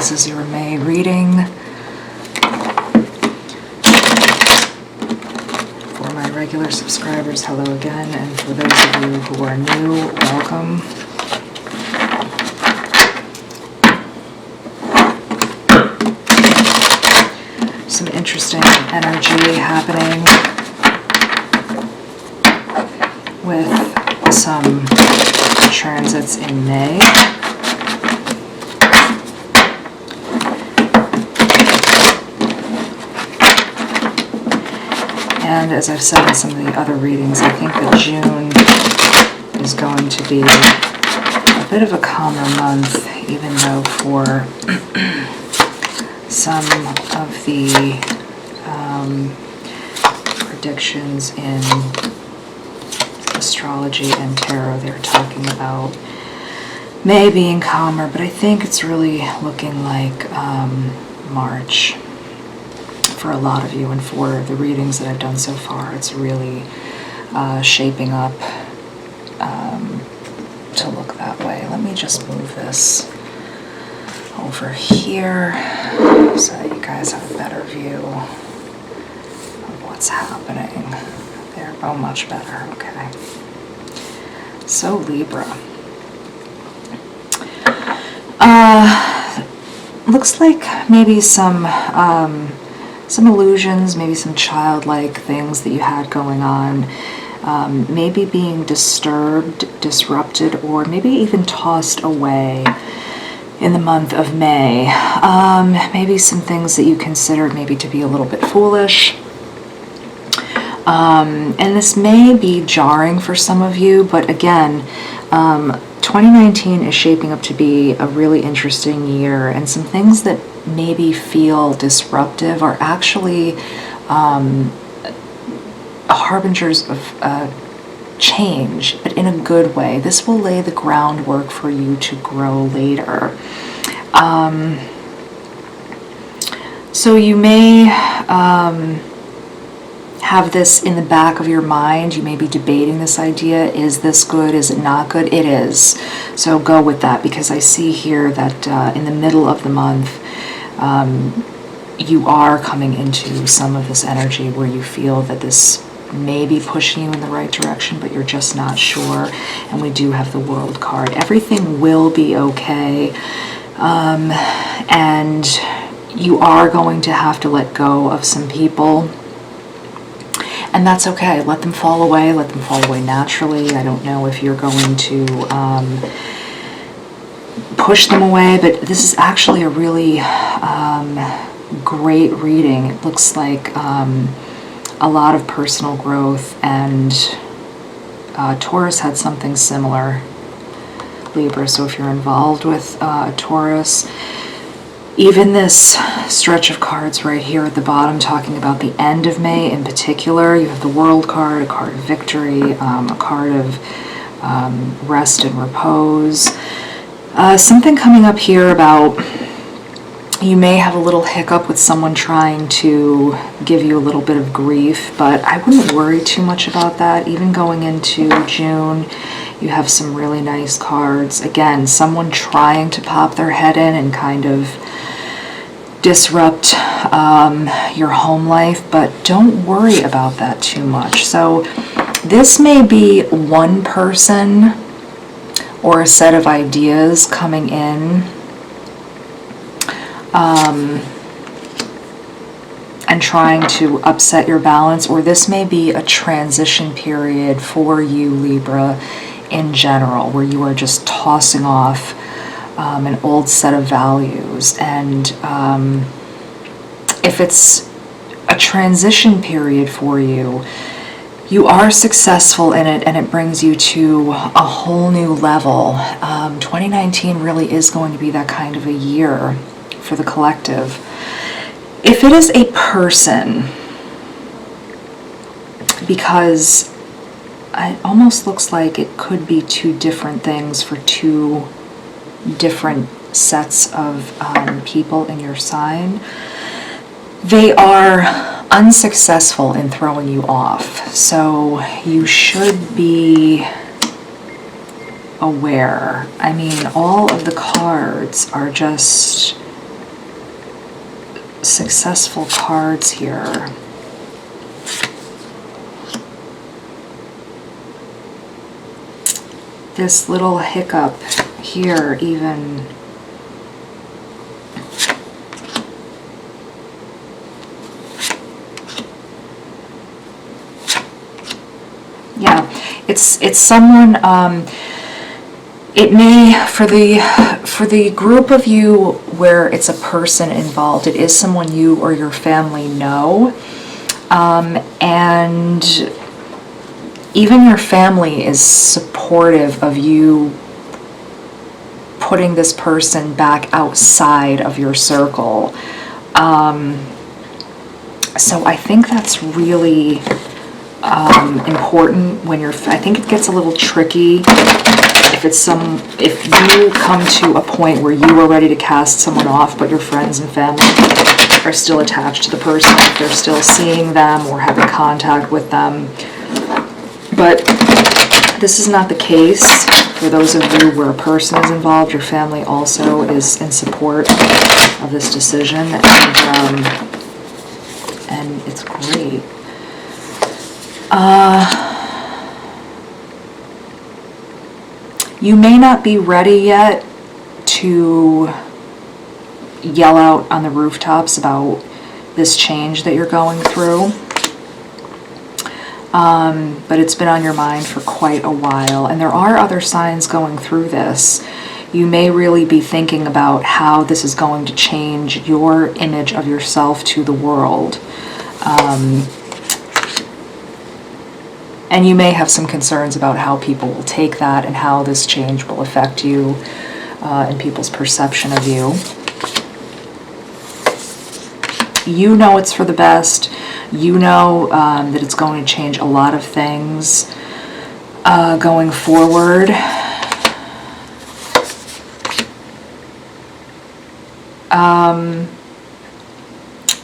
This is your May reading. For my regular subscribers, hello again, and for those of you who are new, welcome. Some interesting energy happening with some transits in May. And as I've said in some of the other readings, I think that June is going to be a bit of a calmer month, even though for some of the predictions in astrology and tarot, they're talking about May being calmer, but I think it's really looking like March for a lot of you, and for the readings that I've done so far, it's really shaping up to look that way. Let me just move this over here so that you guys have a better view of what's happening there. Oh, much better. Okay. So Libra. Looks like maybe some illusions, maybe some childlike things that you had going on, maybe being disturbed, disrupted, or maybe even tossed away in the month of May. Maybe some things that you considered maybe to be a little bit foolish. And this may be jarring for some of you, but again, 2019 is shaping up to be a really interesting year, and some things that maybe feel disruptive are actually harbingers of change, but in a good way. This will lay the groundwork for you to grow later. So you may have this in the back of your mind. You may be debating this idea. Is this good? Is it not good? It is. So go with that, because I see here that in the middle of the month, you are coming into some of this energy where you feel that this may be pushing you in the right direction, but you're just not sure. And we do have the World card. Everything will be okay. And you are going to have to let go of some people. And that's okay. Let them fall away. Let them fall away naturally. I don't know if you're going to push them away, but this is actually a really great reading. It looks like a lot of personal growth, and Taurus had something similar, Libra. So if you're involved with Taurus, even this stretch of cards right here at the bottom talking about the end of May in particular, you have the World card, a card of victory, a card of rest and repose. Something coming up here about you may have a little hiccup with someone trying to give you a little bit of grief, but I wouldn't worry too much about that. Even going into June, you have some really nice cards. Again, someone trying to pop their head in and kind of disrupt your home life, but don't worry about that too much. So this may be one person or a set of ideas coming in and trying to upset your balance, or this may be a transition period for you, Libra, in general, where you are just tossing off an old set of values. And if it's a transition period for you, you are successful in it, and it brings you to a whole new level. 2019 really is going to be that kind of a year for the collective. If it is a person, because it almost looks like it could be two different things for two different sets of people in your sign, they are unsuccessful in throwing you off. So you should be aware. I mean, all of the cards are just successful cards here. This little hiccup here even. Yeah, it's someone, it may, for the group of you where it's a person involved, it is someone you or your family know, and even your family is supportive of you putting this person back outside of your circle. So I think that's really important when you're, I think it gets a little tricky if you come to a point where you are ready to cast someone off, but your friends and family are still attached to the person, if they're still seeing them or having contact with them. But this is not the case for those of you where a person is involved. Your family also is in support of this decision, and it's great. You may not be ready yet to yell out on the rooftops about this change that you're going through, but it's been on your mind for quite a while, and there are other signs going through this. You may really be thinking about how this is going to change your image of yourself to the world. And you may have some concerns about how people will take that and how this change will affect you and people's perception of you. You know it's for the best. You know that it's going to change a lot of things going forward.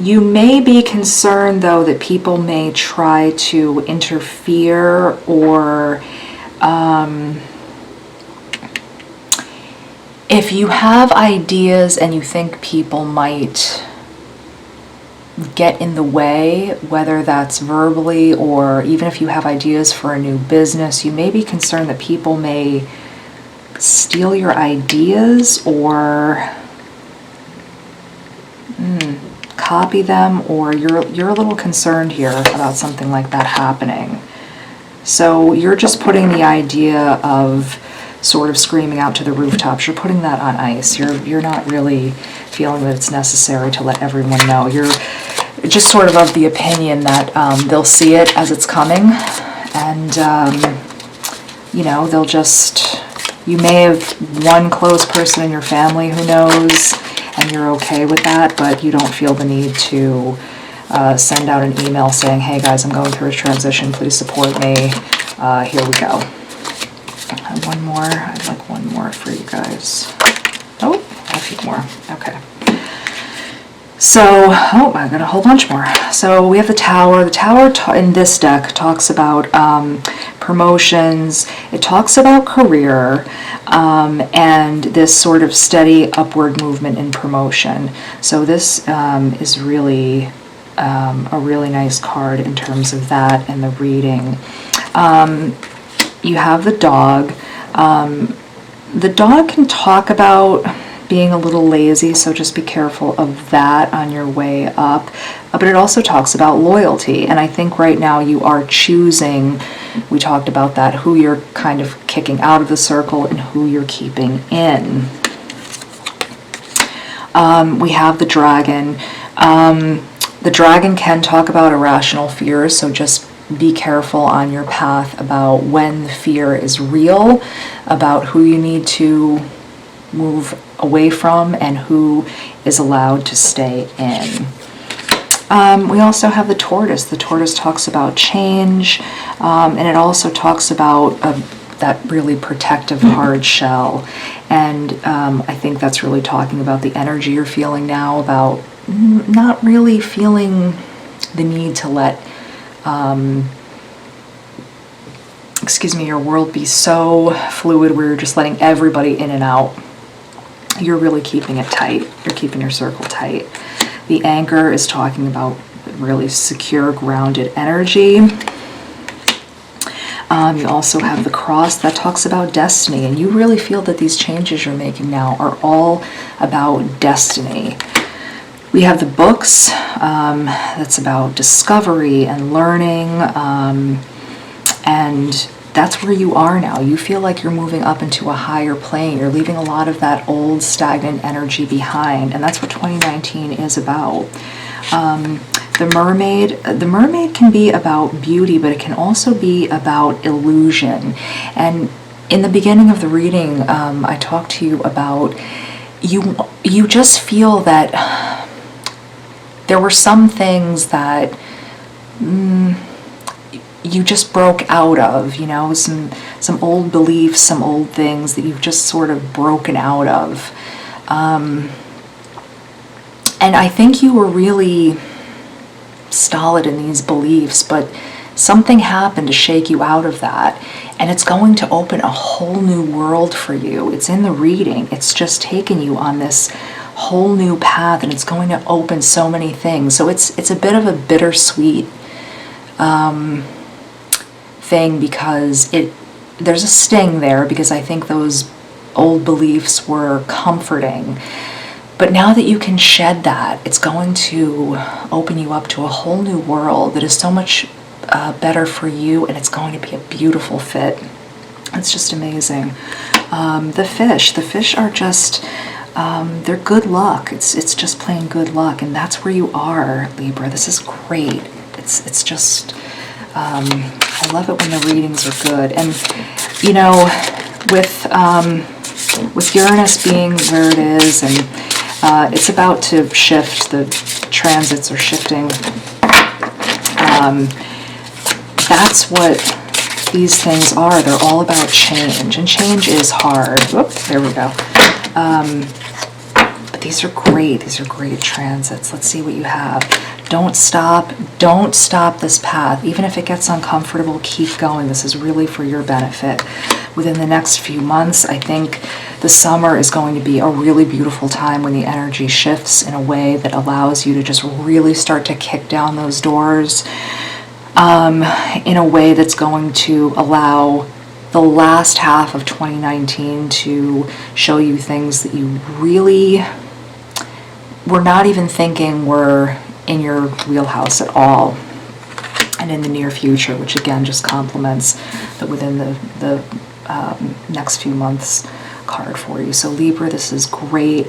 You may be concerned, though, that people may try to interfere or if you have ideas and you think people might get in the way, whether that's verbally or even if you have ideas for a new business, you may be concerned that people may steal your ideas or copy them, or you're a little concerned here about something like that happening. So you're just putting the idea of sort of screaming out to the rooftops, you're putting that on ice. You're not really feeling that it's necessary to let everyone know. You're just sort of the opinion that they'll see it as it's coming, and you know, they'll just, you may have one close person in your family who knows, and you're okay with that, but you don't feel the need to send out an email saying, hey guys, I'm going through a transition, please support me, here we go. One more, I'd like one more for you guys. Oh, a few more, okay. So, oh, I got a whole bunch more. So we have the Tower. The Tower in this deck talks about promotions. It talks about career and this sort of steady upward movement in promotion. So this is really a really nice card in terms of that and the reading. You have the dog. The dog can talk about being a little lazy, so just be careful of that on your way up. But it also talks about loyalty, and I think right now you are choosing, we talked about that, who you're kind of kicking out of the circle and who you're keeping in. We have the dragon. The dragon can talk about irrational fears, so just be careful on your path about when the fear is real, about who you need to move away from and who is allowed to stay in. We also have the tortoise. The tortoise talks about change, and it also talks about that really protective hard shell. And I think that's really talking about the energy you're feeling now, about not really feeling the need to let your world be so fluid where you're just letting everybody in and out. You're really keeping it tight. You're keeping your circle tight. The anchor is talking about really secure, grounded energy. You also have the cross that talks about destiny, and you really feel that these changes you're making now are all about destiny. We have the books, that's about discovery and learning, and that's where you are now. You feel like you're moving up into a higher plane. You're leaving a lot of that old stagnant energy behind, and that's what 2019 is about. The mermaid can be about beauty, but it can also be about illusion. And in the beginning of the reading, I talked to you about you just feel that there were some things that you just broke out of, you know, some old beliefs, some old things that you've just sort of broken out of. And I think you were really stolid in these beliefs, but something happened to shake you out of that, and it's going to open a whole new world for you. It's in the reading. It's just taken you on this whole new path, and it's going to open so many things. So it's a bit of a bittersweet thing, because there's a sting there, because I think those old beliefs were comforting. But now that you can shed that, it's going to open you up to a whole new world that is so much better for you, and it's going to be a beautiful fit. It's just amazing. The fish are just, they're good luck. It's just plain good luck, and that's where you are, Libra. This is great. It's just, I love it when the readings are good. And, you know, with Uranus being where it is, and it's about to shift, the transits are shifting. That's what these things are. They're all about change, and change is hard. Whoop, there we go. But these are great. These are great transits. Let's see what you have. Don't stop this path. Even if it gets uncomfortable, keep going. This is really for your benefit. Within the next few months, I think the summer is going to be a really beautiful time when the energy shifts in a way that allows you to just really start to kick down those doors, in a way that's going to allow the last half of 2019 to show you things that you really were not even thinking were in your wheelhouse at all, and in the near future, which again just complements that within the next few months card for you. So Libra, this is great.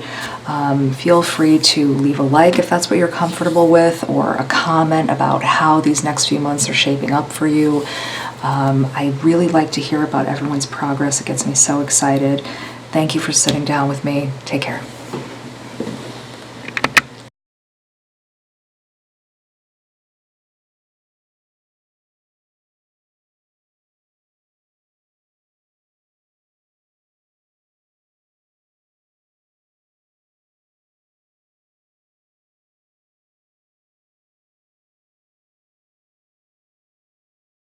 Feel free to leave a like if that's what you're comfortable with, or a comment about how these next few months are shaping up for you. I really like to hear about everyone's progress. It gets me so excited. Thank you for sitting down with me. Take care.